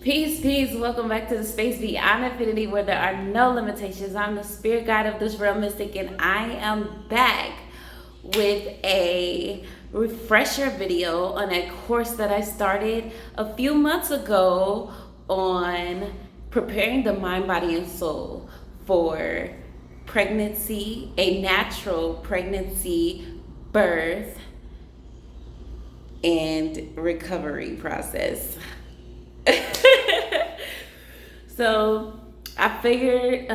Peace, peace. Welcome back to the space beyond infinity where there are no limitations. I'm the spirit guide of this real mystic, and I am back with a refresher video on a course that I started a few months ago on preparing the mind, body, and soul for pregnancy, a natural pregnancy, birth, and recovery process. So I figured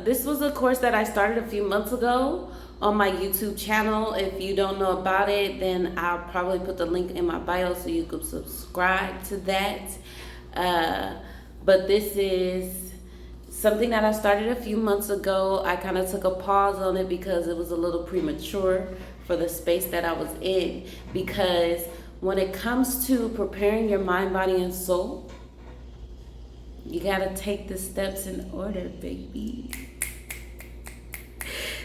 this was a course that I started a few months ago on my YouTube channel. If you don't know about it, then I'll probably put the link in my bio so you can subscribe to that. But this is something that I started a few months ago. I kind of took a pause on it because it was a little premature for the space that I was in. Because when it comes to preparing your mind, body, and soul, you gotta take the steps in order, baby.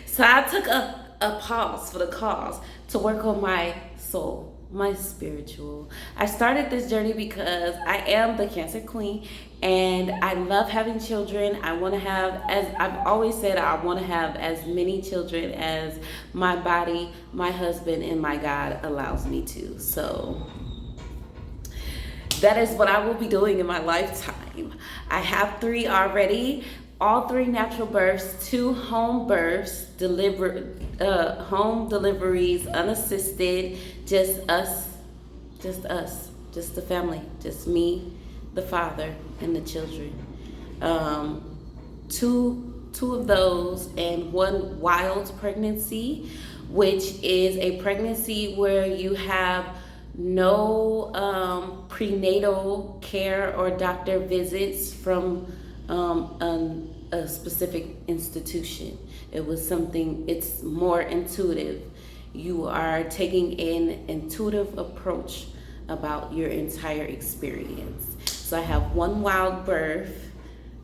So I took a pause for the cause to work on my soul, my spiritual. I started this journey because I am the Cancer Queen and I love having children. I want to have, as I've always said, I want to have as many children as my body, my husband, and my God allows me to. So that is what I will be doing in my lifetime. I have 3 already, all 3 natural births, 2 home births, home deliveries, unassisted, just the family, just me, the father, and the children. Two of those, and 1 wild pregnancy, which is a pregnancy where you have no prenatal care or doctor visits from a specific institution. It was something, it's more intuitive. You are taking an intuitive approach about your entire experience. So I have 1 wild birth,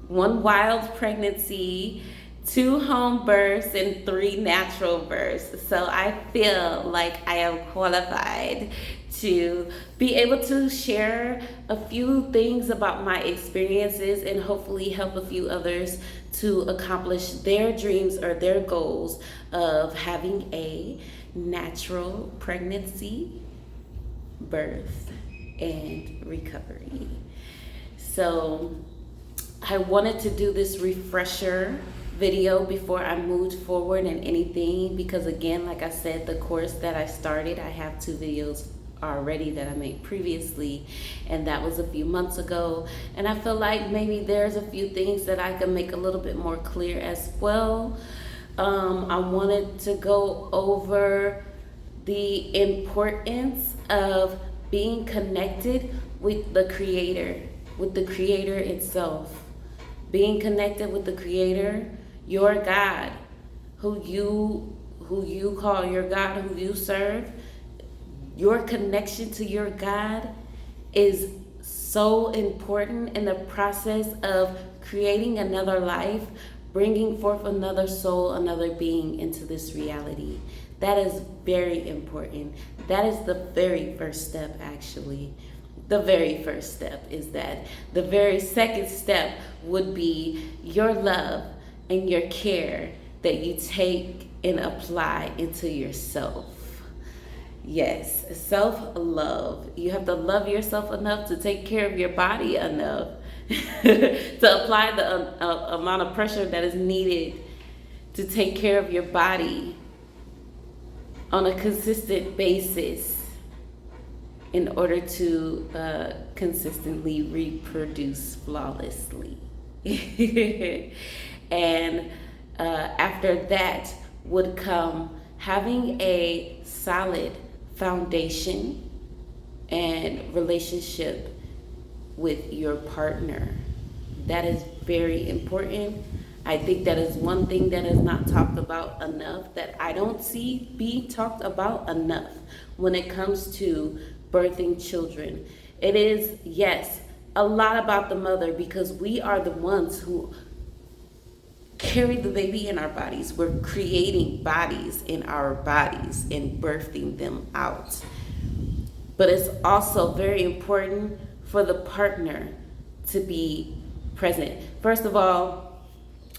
1 wild pregnancy, 2 home births, and 3 natural births. So I feel like I am qualified to be able to share a few things about my experiences and hopefully help a few others to accomplish their dreams or their goals of having a natural pregnancy, birth, and recovery. So I wanted to do this refresher video before I moved forward in anything, because again, like I said, the course that I started, I have 2 videos already that I made previously, and that was a few months ago, and I feel like maybe there's a few things that I can make a little bit more clear as well. I wanted to go over the importance of being connected with the creator itself, being connected with the creator, your God, who you call your God, who you serve. Your connection to your God is so important in the process of creating another life, bringing forth another soul, another being into this reality. That is very important. That is the very first step, actually. The very first step is that. The very second step would be your love and your care that you take and apply into yourself. Yes, self-love. You have to love yourself enough to take care of your body enough to apply the amount of pressure that is needed to take care of your body on a consistent basis in order to consistently reproduce flawlessly. And after that would come having a solid foundation and relationship with your partner. That is very important. I think that is one thing that is not talked about enough, that I don't see being talked about enough when it comes to birthing children. It is, yes, a lot about the mother, because we are the ones who carry the baby in our bodies. We're creating bodies in our bodies and birthing them out. But it's also very important for the partner to be present. First of all,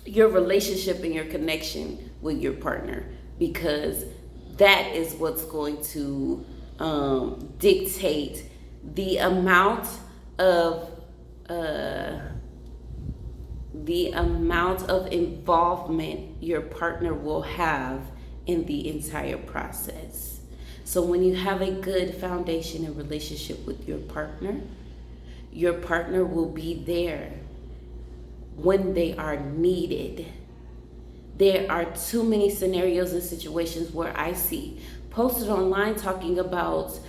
your relationship and your connection with your partner, because that is what's going to dictate the amount of involvement your partner will have in the entire process. So when you have a good foundation and relationship with your partner will be there when they are needed. There are too many scenarios and situations where I see posted online talking about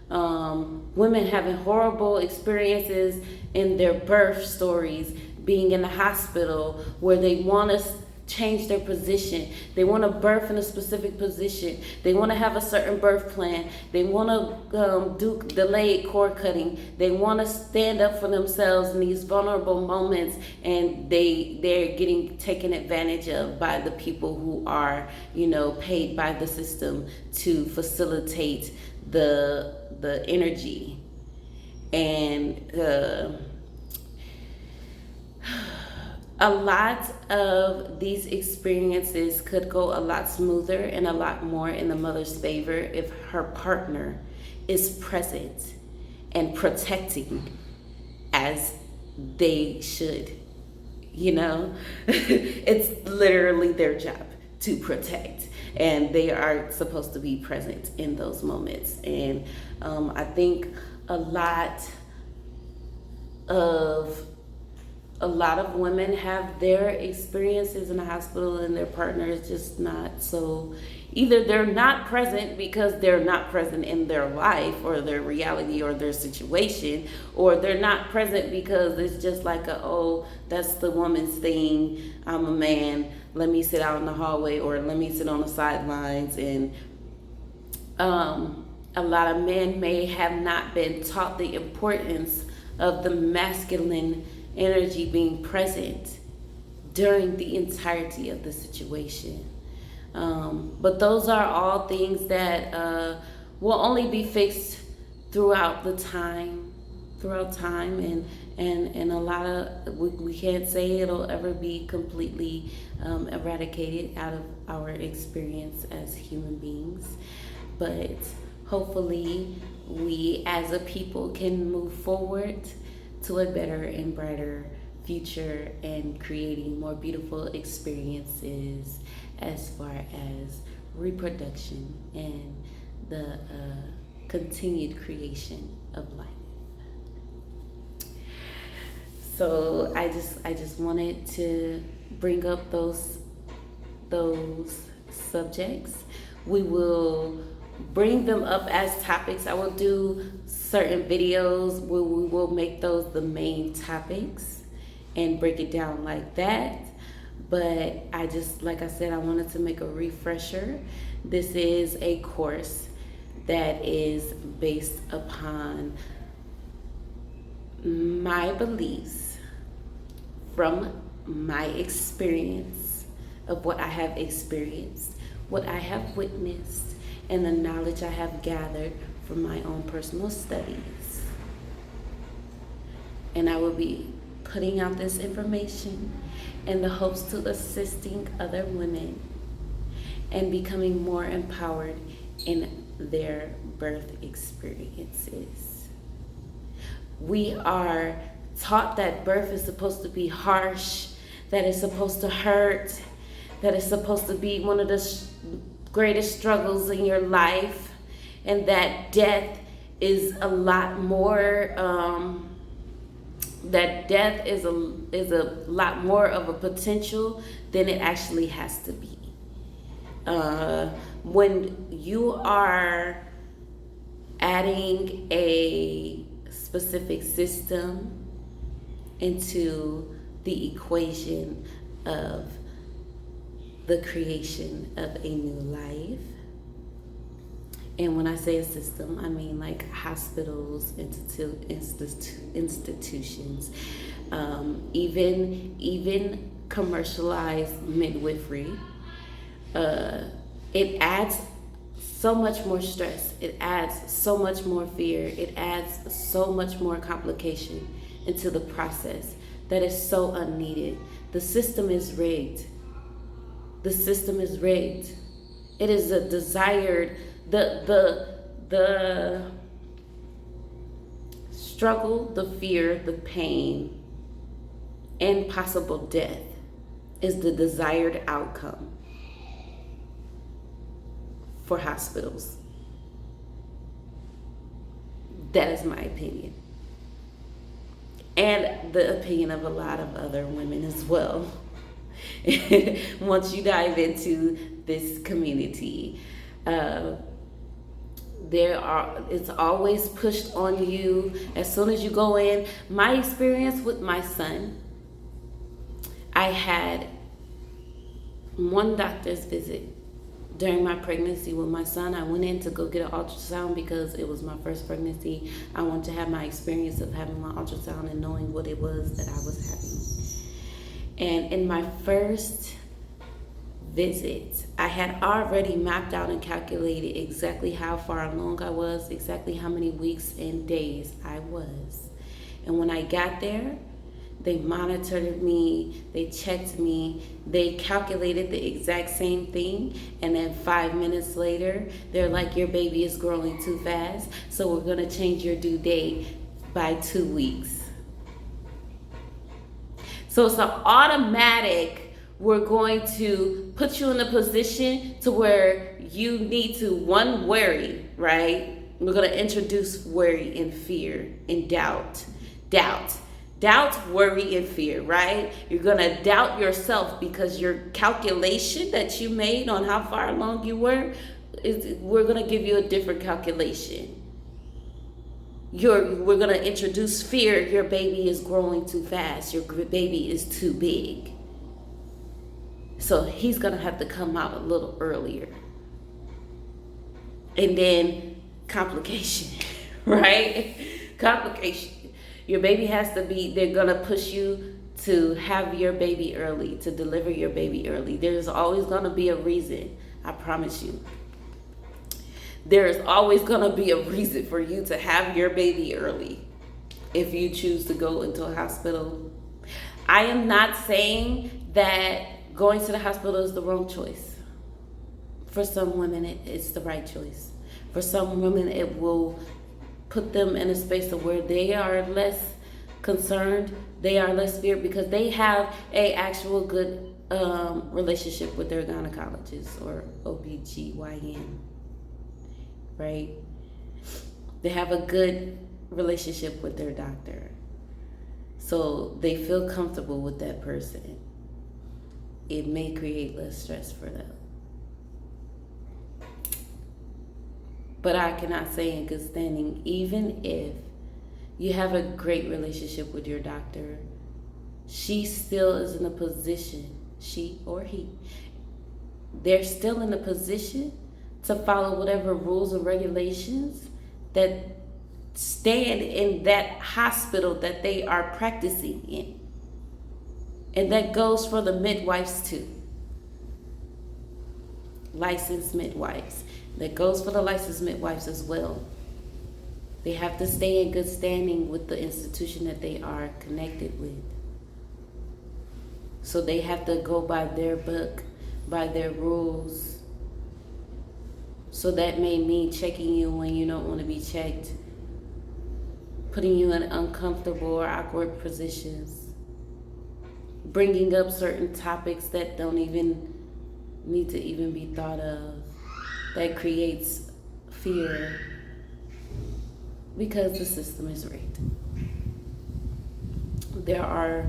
women having horrible experiences in their birth stories, being in the hospital, where they want to change their position. They want to birth in a specific position. They want to have a certain birth plan. They want to do delayed cord cutting. They want to stand up for themselves in these vulnerable moments, and they're getting taken advantage of by the people who are, paid by the system to facilitate the energy. And a lot of these experiences could go a lot smoother and a lot more in the mother's favor if her partner is present and protecting as they should. It's literally their job to protect, and they are supposed to be present in those moments. And I think a lot of women have their experiences in the hospital, and their partner is just not. So either they're not present because they're not present in their life or their reality or their situation, or they're not present because it's just like that's the woman's thing. I'm a man. Let me sit out in the hallway, or let me sit on the sidelines. And a lot of men may have not been taught the importance of the masculine energy being present during the entirety of the situation. But those are all things that will only be fixed throughout time, and a lot of we can't say it'll ever be completely eradicated out of our experience as human beings. But hopefully we as a people can move forward to a better and brighter future, and creating more beautiful experiences as far as reproduction and the continued creation of life. So I just wanted to bring up those subjects. We will bring them up as topics. I will do certain videos where we will make those the main topics and break it down like that. But like I said, I wanted to make a refresher. This is a course that is based upon my beliefs from my experience of what I have experienced, what I have witnessed, and the knowledge I have gathered from my own personal studies. And I will be putting out this information in the hopes to assisting other women and becoming more empowered in their birth experiences. We are taught that birth is supposed to be harsh, that it's supposed to hurt, that it's supposed to be one of the greatest struggles in your life, and that death is a lot more lot more of a potential than it actually has to be. When you are adding a specific system into the equation of the creation of a new life, and when I say a system, I mean like hospitals, institutions, even commercialized midwifery. It adds so much more stress. It adds so much more fear. It adds so much more complication into the process that is so unneeded. The system is rigged. The system is rigged. It is a desired, the struggle, the fear, the pain, and possible death is the desired outcome for hospitals. That is my opinion. And the opinion of a lot of other women as well. Once you dive into this community, it's always pushed on you as soon as you go in. My experience with my son, I had one doctor's visit during my pregnancy with my son. I went in to go get an ultrasound because it was my first pregnancy. I wanted to have my experience of having my ultrasound and knowing what it was that I was having. And in my first visit, I had already mapped out and calculated exactly how far along I was, exactly how many weeks and days I was. And when I got there, they monitored me, they checked me, they calculated the exact same thing, and then 5 minutes later, they're like, your baby is growing too fast, so we're gonna change your due date by 2 weeks. So it's an automatic, we're going to put you in a position to where you need to, one, worry, right? We're gonna introduce worry and fear and doubt. Doubt, worry, and fear, right? You're going to doubt yourself because your calculation that you made on how far along you were, we're going to give you a different calculation. We're going to introduce fear. Your baby is growing too fast. Your baby is too big. So he's going to have to come out a little earlier. And then complication, right? Complication. Your baby has to be, they're going to push you to have your baby early, to deliver your baby early. There's always going to be a reason, I promise you. There is always going to be a reason for you to have your baby early if you choose to go into a hospital. I am not saying that going to the hospital is the wrong choice. For some women, it's the right choice. For some women, it will put them in a space of where they are less concerned, they are less feared because they have a actual good relationship with their gynecologist or OBGYN, right? They have a good relationship with their doctor. So they feel comfortable with that person. It may create less stress for them. But I cannot say in good standing, even if you have a great relationship with your doctor, she still is in a position, she or he, they're still in a position to follow whatever rules and regulations that stand in that hospital that they are practicing in. And that goes for the midwives too. Licensed midwives. That goes for the licensed midwives as well. They have to stay in good standing with the institution that they are connected with. So they have to go by their book, by their rules. So that may mean checking you when you don't want to be checked, putting you in uncomfortable or awkward positions, bringing up certain topics that don't even need to even be thought of, that creates fear because the system is rigged. There are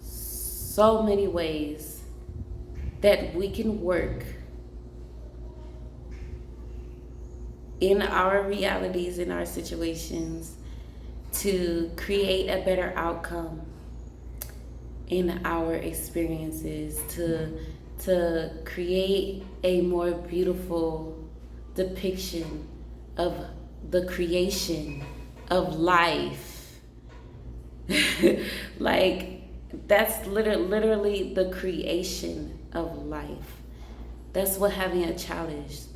so many ways that we can work in our realities, in our situations, to create a better outcome in our experiences, to create a more beautiful depiction of the creation of life. Like, that's literally the creation of life. That's what having a child is.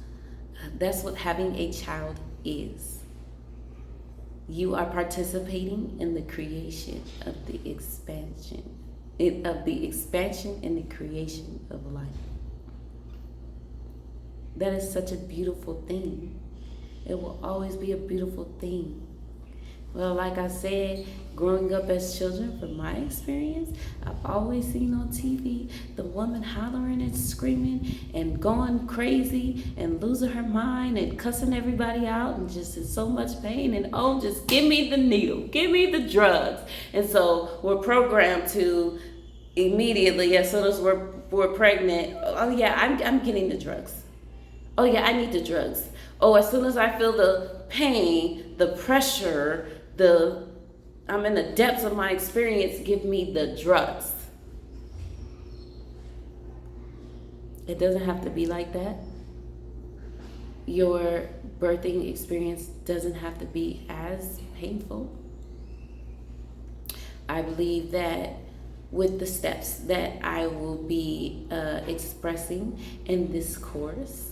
That's what having a child is. You are participating in the creation of the expansion, of the expansion and the creation of life. That is such a beautiful thing. It will always be a beautiful thing. Well, like I said, growing up as children, from my experience, I've always seen on TV the woman hollering and screaming and going crazy and losing her mind and cussing everybody out and just in so much pain. And oh, just give me the needle, give me the drugs. And so we're programmed to immediately, as soon as we're pregnant, oh yeah, I'm getting the drugs. Oh yeah, I need the drugs. Oh, as soon as I feel the pain, the pressure, I'm in the depths of my experience, give me the drugs. It doesn't have to be like that. Your birthing experience doesn't have to be as painful. I believe that with the steps that I will be expressing in this course,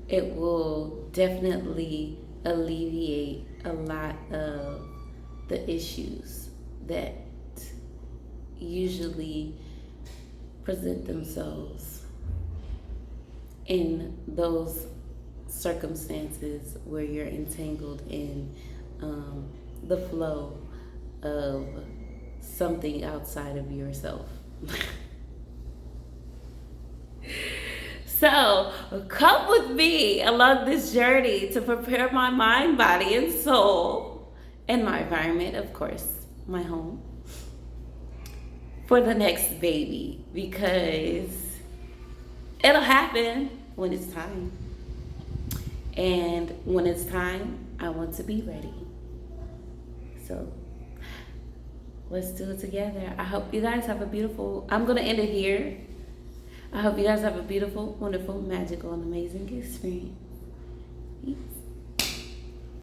it will definitely alleviate a lot of the issues that usually present themselves in those circumstances where you're entangled in the flow of something outside of yourself. So come with me along this journey to prepare my mind, body, and soul, and my environment, of course, my home, for the next baby, because it'll happen when it's time. And when it's time, I want to be ready. So let's do it together. I hope you guys have a beautiful, I'm going to end it here. I hope you guys have a beautiful, wonderful, magical, and amazing experience. Peace.